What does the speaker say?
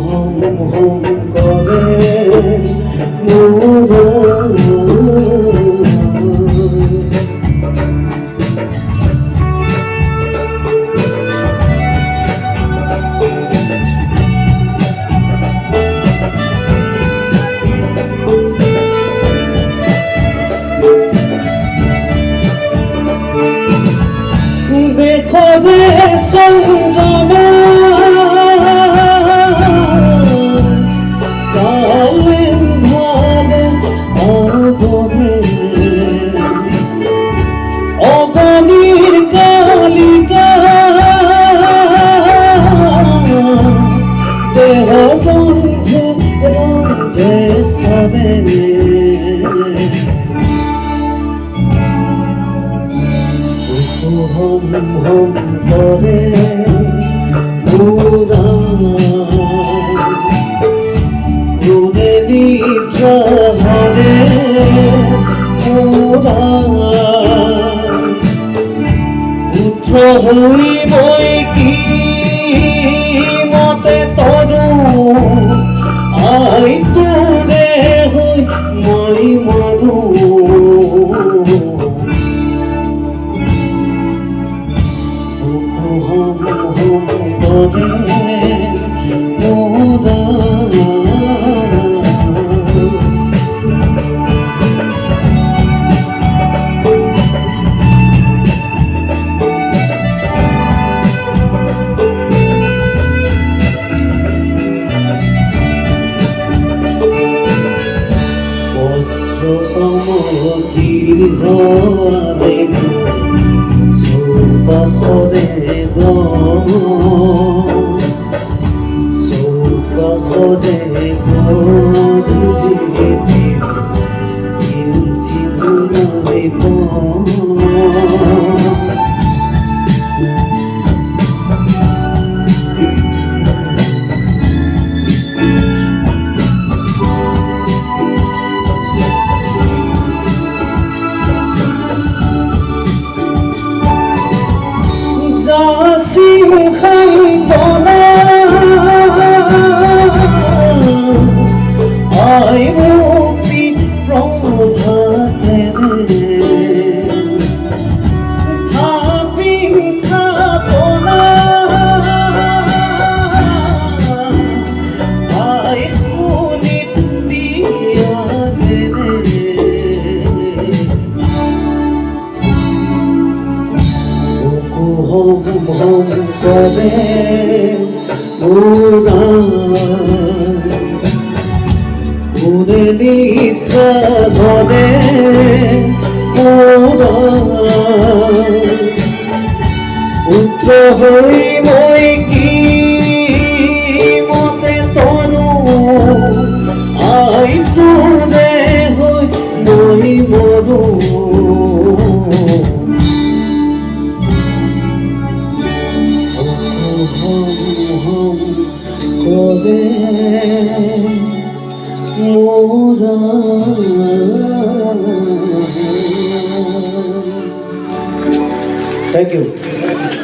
হম হম করে মোরা देखो रे संगमा कालिन भागे आगोने अगनीर कालिका देह बंधे बंधे सवे হম হম করে মোরা ঘুরে দীক্ষা ধরে মোরা পুত্র হইবই কি মতে তরু আই তোরে হই মই মরু hum hum kore moda osro samojir hore Sopahore go, sopahore go, dudhiti, insi dunai go. Simhan bona I mukti prabhate thapin thapona I punit diya hum hum kore মোরা ঘুরে দীক্ষা ধরে মোরা পুত্র হইবই কি মতে তনু আই তোরে হই মই মরু Thank you.